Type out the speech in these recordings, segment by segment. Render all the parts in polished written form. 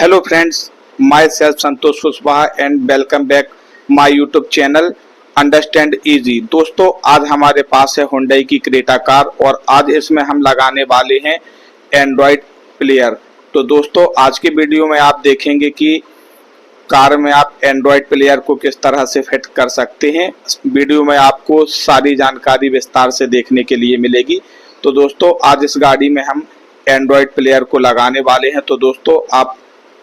Hello friends, my self Santosh Kushwaha and welcome back my YouTube channel understand easy. दोस्तों, आज हमारे पास है हुंडई की क्रेटा कार और आज इसमें हम लगाने वाले हैं एंड्रॉयड प्लेयर। तो दोस्तों, आज की वीडियो में आप देखेंगे कि कार में आप एंड्रॉयड प्लेयर को किस तरह से फिट कर सकते हैं। वीडियो में आपको सारी जानकारी विस्तार से देखने के लिए मिलेगी। तो दोस्तों, आज इस गाड़ी में हम एंड्रॉयड प्लेयर को लगाने वाले हैं। तो दोस्तों, आप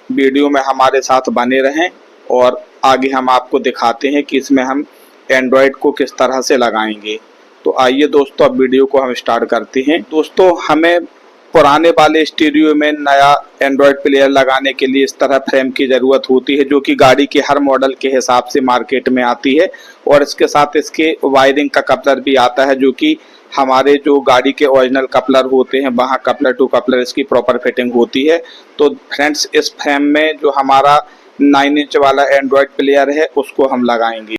वीडियो में हमारे साथ बने रहें और आगे हम आपको दिखाते हैं कि इसमें हम एंड्रॉयड को किस तरह से लगाएंगे। तो आइए दोस्तों, अब वीडियो को हम स्टार्ट करते हैं। दोस्तों, हमें पुराने वाले स्टीरियो में नया एंड्रॉयड प्लेयर लगाने के लिए इस तरह फ्रेम की ज़रूरत होती है, जो कि गाड़ी के हर मॉडल के हिसाब से मार्केट में आती है। और इसके साथ इसके वायरिंग का कपलर भी आता है, जो कि हमारे जो गाड़ी के ओरिजिनल कपलर होते हैं वहाँ कपलर टू कपलर इसकी प्रॉपर फिटिंग होती है। तो फ्रेंड्स, इस फ्रेम में जो हमारा 9 इंच वाला एंड्रॉयड प्लेयर है उसको हम लगाएंगे।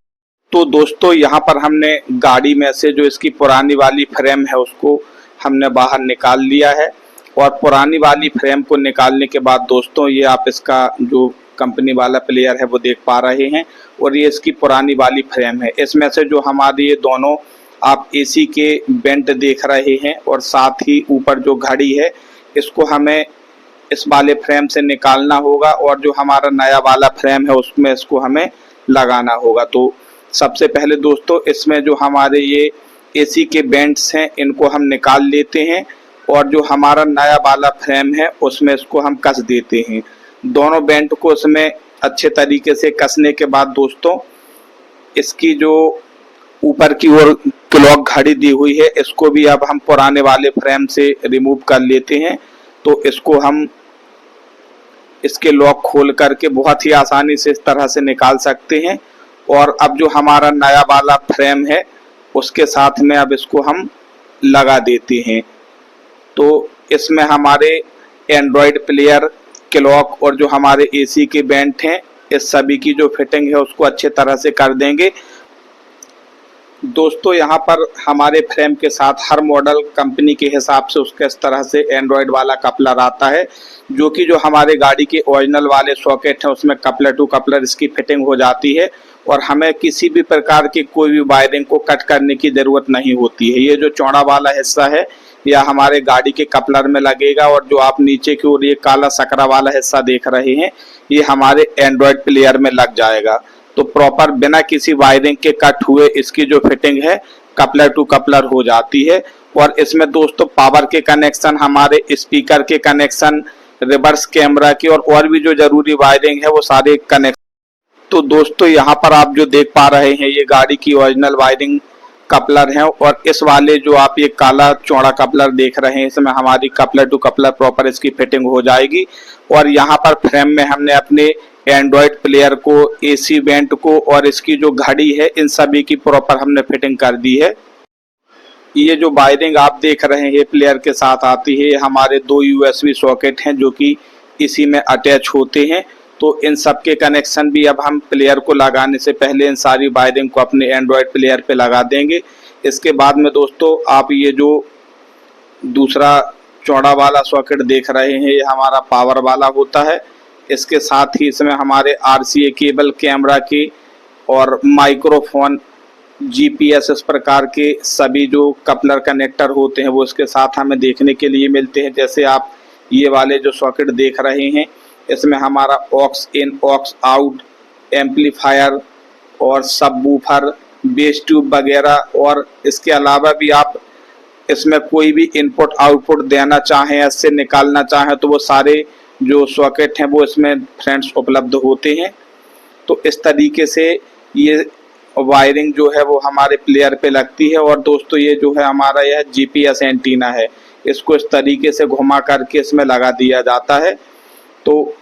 तो दोस्तों, यहाँ पर हमने गाड़ी में से जो इसकी पुरानी वाली फ्रेम है उसको हमने बाहर निकाल लिया है। और पुरानी वाली फ्रेम को निकालने के बाद दोस्तों, ये आप इसका जो कंपनी वाला प्लेयर है वो देख पा रहे हैं और ये इसकी पुरानी वाली फ्रेम है। इसमें से जो हमारी ये दोनों आप एसी के वेंट देख रहे हैं और साथ ही ऊपर जो घड़ी है इसको हमें इस वाले फ्रेम से निकालना होगा और जो हमारा नया वाला फ्रेम है उसमें इसको हमें लगाना होगा। तो सबसे पहले दोस्तों, इसमें जो हमारे ये एसी के वेंट्स हैं इनको हम निकाल लेते हैं और जो हमारा नया वाला फ्रेम है उसमें इसको हम कस देते हैं। दोनों वेंट को इसमें अच्छे तरीके से कसने के बाद दोस्तों, इसकी जो ऊपर की ओर क्लॉक घड़ी दी हुई है इसको भी अब हम पुराने वाले फ्रेम से रिमूव कर लेते हैं। तो इसको हम इसके लॉक खोल करके बहुत ही आसानी से इस तरह से निकाल सकते हैं। और अब जो हमारा नया वाला फ्रेम है उसके साथ में अब इसको हम लगा देते हैं। तो इसमें हमारे एंड्रॉयड प्लेयर, क्लॉक और जो हमारे एसी के वेंट हैं इस सभी की जो फिटिंग है उसको अच्छे तरह से कर देंगे। दोस्तों, यहाँ पर हमारे फ्रेम के साथ हर मॉडल कंपनी के हिसाब से उसके इस तरह से एंड्रॉयड वाला कपलर आता है, जो कि जो हमारे गाड़ी के ओरिजिनल वाले सॉकेट हैं उसमें कपलर टू कपलर इसकी फिटिंग हो जाती है और हमें किसी भी प्रकार की कोई भी वायरिंग को कट करने की ज़रूरत नहीं होती है। ये जो चौड़ा वाला हिस्सा है यह हमारे गाड़ी के कपलर में लगेगा और जो आप नीचे की ओर ये काला सकरा वाला हिस्सा देख रहे हैं ये हमारे एंड्रॉयड प्लेयर में लग जाएगा। तो प्रॉपर बिना किसी वायरिंग के कट हुए इसकी जो फिटिंग है कपलर टू कपलर हो जाती है। और इसमें दोस्तों पावर के कनेक्शन, हमारे स्पीकर के कनेक्शन, रिवर्स कैमरा की और भी जो जरूरी वायरिंग है वो सारे कनेक्शन। तो दोस्तों, यहाँ पर आप जो देख पा रहे हैं ये गाड़ी की ओरिजिनल वायरिंग कपलर है और इस वाले जो आप ये काला चौड़ा कपलर देख रहे हैं इसमें हमारी कपलर टू कपलर प्रॉपर इसकी फिटिंग हो जाएगी। और यहाँ पर फ्रेम में हमने अपने एंड्रॉयड प्लेयर को, एसी वेंट को और इसकी जो घड़ी है इन सभी की प्रॉपर हमने फिटिंग कर दी है। ये जो वायरिंग आप देख रहे हैं ये प्लेयर के साथ आती है। हमारे 2 USB सॉकेट हैं जो कि इसी में अटैच होते हैं। तो इन सब के कनेक्शन भी अब हम प्लेयर को लगाने से पहले इन सारी वायरिंग को अपने एंड्रॉयड प्लेयर पे लगा देंगे। इसके बाद में दोस्तों, आप ये जो दूसरा चौड़ा वाला सॉकेट देख रहे हैं ये हमारा पावर वाला होता है। इसके साथ ही इसमें हमारे RCA केबल, कैमरा की और माइक्रोफोन, GPS इस प्रकार के सभी जो कपलर कनेक्टर होते हैं वो इसके साथ हमें देखने के लिए मिलते हैं। जैसे आप ये वाले जो सॉकेट देख रहे हैं इसमें हमारा ऑक्स इन, ऑक्स आउट, एम्पलीफायर और सबवूफर, बेस ट्यूब वगैरह। और इसके अलावा भी आप इसमें कोई भी इनपुट आउटपुट देना चाहें, इससे निकालना चाहें तो वो सारे जो सॉकेट हैं वो इसमें फ्रेंड्स उपलब्ध होते हैं। तो इस तरीके से ये वायरिंग जो है वो हमारे प्लेयर पे लगती है। और दोस्तों, ये जो है हमारा यह GPS एंटीना है, इसको इस तरीके से घुमा करके इसमें लगा दिया जाता है। तो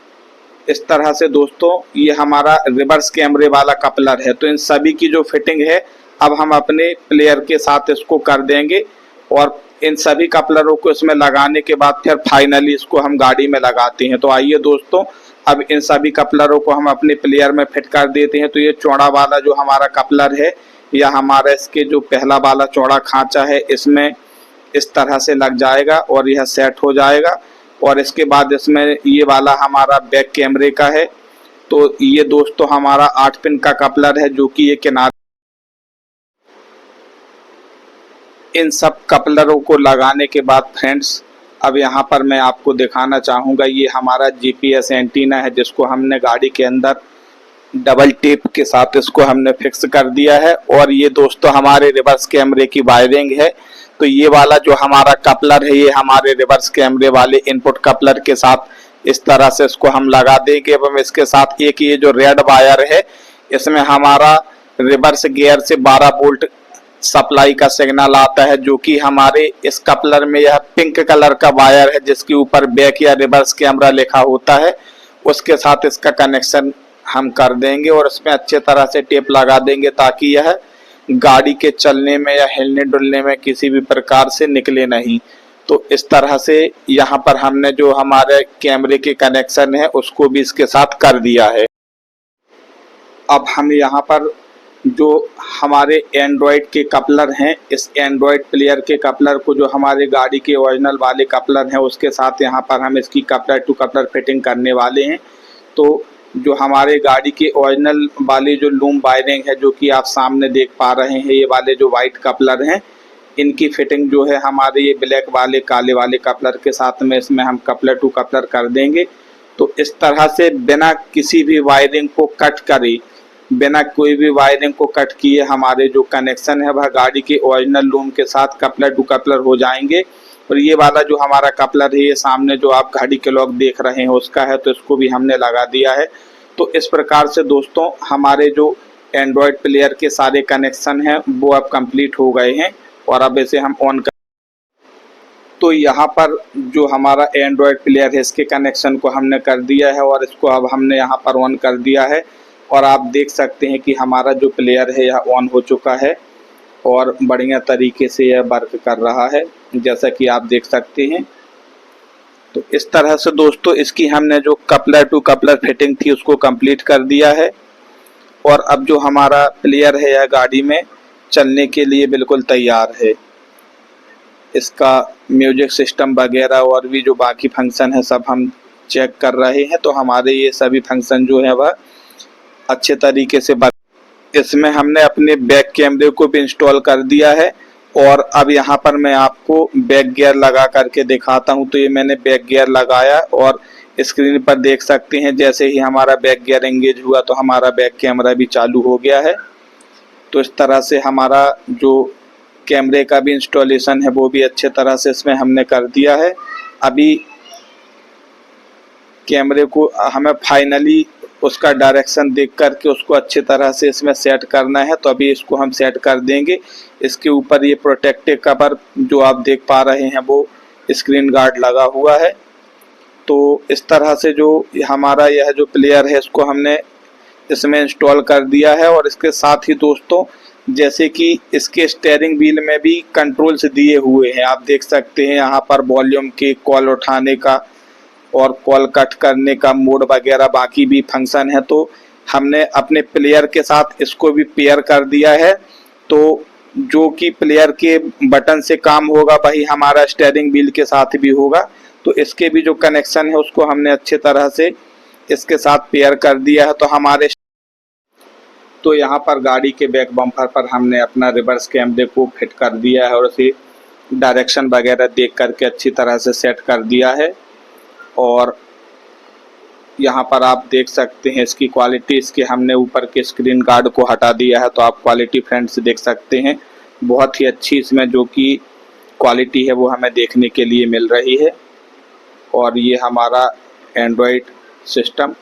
इस तरह से दोस्तों ये हमारा रिवर्स कैमरे वाला कपलर है। तो इन सभी की जो फिटिंग है अब हम अपने प्लेयर के साथ इसको कर देंगे और इन सभी कपलरों को इसमें लगाने के बाद फिर फाइनली इसको हम गाड़ी में लगाते हैं। तो आइए दोस्तों, अब इन सभी कपलरों को हम अपने प्लेयर में फिट कर देते हैं। तो ये चौड़ा वाला जो हमारा कपलर है या हमारा इसके जो पहला वाला चौड़ा खांचा है इसमें इस तरह से लग जाएगा और यह सेट हो जाएगा। और इसके बाद इसमें ये वाला हमारा बैक कैमरे का है। तो ये दोस्तों हमारा 8 पिन का कपलर है जो कि ये किनारे, इन सब कपलरों को लगाने के बाद फ्रेंड्स अब यहाँ पर मैं आपको दिखाना चाहूँगा, ये हमारा जीपीएस एंटीना है जिसको हमने गाड़ी के अंदर डबल टेप के साथ इसको हमने फिक्स कर दिया है। और ये दोस्तों हमारे रिवर्स कैमरे की वायरिंग है। तो ये वाला जो हमारा कपलर है ये हमारे रिवर्स कैमरे वाले इनपुट कपलर के साथ इस तरह से इसको हम लगा देंगे। एवं इसके साथ एक ये जो रेड वायर है इसमें हमारा रिवर्स गियर से 12 वोल्ट सप्लाई का सिग्नल आता है, जो कि हमारे इस कपलर में यह पिंक कलर का वायर है जिसके ऊपर बैक या रिवर्स कैमरा लिखा होता है, उसके साथ इसका कनेक्शन हम कर देंगे और इसमें अच्छे तरह से टेप लगा देंगे ताकि यह गाड़ी के चलने में या हिलने डुलने में किसी भी प्रकार से निकले नहीं। तो इस तरह से यहाँ पर हमने जो हमारे कैमरे के कनेक्शन है उसको भी इसके साथ कर दिया है। अब हम यहाँ पर जो हमारे एंड्रॉयड के कपलर हैं, इस एंड्रॉयड प्लेयर के कपलर को जो हमारे गाड़ी के ओरिजिनल वाले कपलर हैं उसके साथ यहाँ पर हम इसकी कपलर टू कपलर फिटिंग करने वाले हैं। तो जो हमारे गाड़ी के ओरिजिनल वाले जो लूम वायरिंग है जो कि आप सामने देख पा रहे हैं, ये वाले जो वाइट कपलर हैं इनकी फिटिंग जो है हमारे ये ब्लैक वाले काले वाले कपलर के साथ में इसमें हम कपलर टू कपलर कर देंगे। तो इस तरह से बिना किसी भी वायरिंग को कट करे, बिना कोई भी वायरिंग को कट किए हमारे जो कनेक्शन है वह गाड़ी के ओरिजिनल लूम के साथ कपलर टू कपलर हो जाएंगे। और ये वाला जो हमारा कपलर है ये सामने जो आप गाड़ी के लॉक देख रहे हैं उसका है, तो इसको भी हमने लगा दिया है। तो इस प्रकार से दोस्तों हमारे जो एंड्रॉयड प्लेयर के सारे कनेक्शन हैं वो अब कंप्लीट हो गए हैं और अब इसे हम ऑन कर। तो यहाँ पर जो हमारा एंड्रॉयड प्लेयर है इसके कनेक्शन को हमने कर दिया है और इसको अब हमने यहाँ पर ऑन कर दिया है और आप देख सकते हैं कि हमारा जो प्लेयर है यह ऑन हो चुका है और बढ़िया तरीके से यह वर्क कर रहा है जैसा कि आप देख सकते हैं। तो इस तरह से दोस्तों इसकी हमने जो कपलर टू कपलर फिटिंग थी उसको कंप्लीट कर दिया है और अब जो हमारा प्लेयर है यह गाड़ी में चलने के लिए बिल्कुल तैयार है। इसका म्यूजिक सिस्टम वगैरह और भी जो बाकी फंक्शन है सब हम चेक कर रहे हैं। तो हमारे ये सभी फंक्शन जो है वह अच्छे तरीके से इसमें हमने अपने बैक कैमरे को भी इंस्टॉल कर दिया है और अब यहाँ पर मैं आपको बैक गियर लगा करके दिखाता हूँ। तो ये मैंने बैक गियर लगाया और स्क्रीन पर देख सकते हैं जैसे ही हमारा बैक गियर एंगेज हुआ तो हमारा बैक कैमरा भी चालू हो गया है। तो इस तरह से हमारा जो कैमरे का भी इंस्टॉलेशन है वो भी अच्छे तरह से इसमें हमने कर दिया है। अभी कैमरे को हमें फाइनली उसका डायरेक्शन देख करके उसको अच्छी तरह से इसमें सेट करना है, तो अभी इसको हम सेट कर देंगे। इसके ऊपर ये प्रोटेक्टिव कवर जो आप देख पा रहे हैं वो स्क्रीन गार्ड लगा हुआ है। तो इस तरह से जो हमारा यह जो प्लेयर है इसको हमने इसमें इंस्टॉल कर दिया है और इसके साथ ही दोस्तों जैसे कि इसके स्टीयरिंग व्हील में भी कंट्रोल्स दिए हुए हैं, आप देख सकते हैं यहाँ पर वॉल्यूम के, कॉल उठाने का और कॉल कट करने का मोड वगैरह बाकी भी फंक्शन है। तो हमने अपने प्लेयर के साथ इसको भी पेयर कर दिया है। तो जो कि प्लेयर के बटन से काम होगा वही हमारा स्टीयरिंग व्हील के साथ भी होगा। तो इसके भी जो कनेक्शन है उसको हमने अच्छे तरह से इसके साथ पेयर कर दिया है। तो यहाँ पर गाड़ी के बैक बम्पर पर हमने अपना रिवर्स कैमरे को फिट कर दिया है और उसे डायरेक्शन वगैरह देख करके अच्छी तरह से सेट कर दिया है। और यहाँ पर आप देख सकते हैं इसकी क्वालिटी, इसके हमने ऊपर के स्क्रीन गार्ड को हटा दिया है तो आप क्वालिटी फ्रेंड्स देख सकते हैं, बहुत ही अच्छी इसमें जो कि क्वालिटी है वो हमें देखने के लिए मिल रही है। और ये हमारा एंड्रॉयड सिस्टम।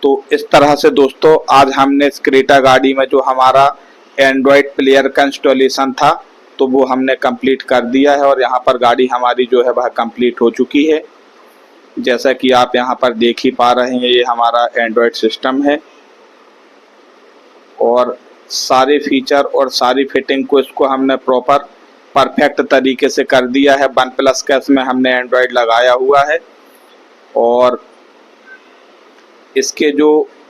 तो इस तरह से दोस्तों आज हमने इस क्रेटा गाड़ी में जो हमारा एंड्रॉयड प्लेयर का इंस्टॉलेशन था तो वो हमने कंप्लीट कर दिया है और यहाँ पर गाड़ी हमारी जो है वह कंप्लीट हो चुकी है। जैसा कि आप यहाँ पर देख ही पा रहे हैं ये हमारा एंड्रॉयड सिस्टम है और सारे फीचर और सारी फिटिंग को इसको हमने प्रॉपर परफेक्ट तरीके से कर दिया है। OnePlus का इसमें हमने एंड्रॉयड लगाया हुआ है और इसके जो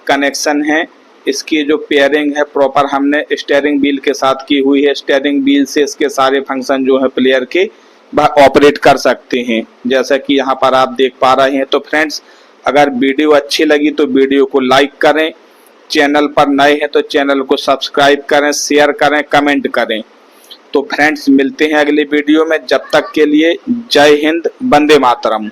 कनेक्शन है, इसकी जो पेयरिंग है प्रॉपर हमने स्टीयरिंग व्हील के साथ की हुई है। स्टीयरिंग व्हील से इसके सारे फंक्शन जो है प्लेयर के वह ऑपरेट कर सकते हैं, जैसा कि यहाँ पर आप देख पा रहे हैं। तो फ्रेंड्स, अगर वीडियो अच्छी लगी तो वीडियो को लाइक करें, चैनल पर नए हैं तो चैनल को सब्सक्राइब करें, शेयर करें, कमेंट करें। तो फ्रेंड्स, मिलते हैं अगले वीडियो में। जब तक के लिए जय हिंद, वंदे मातरम।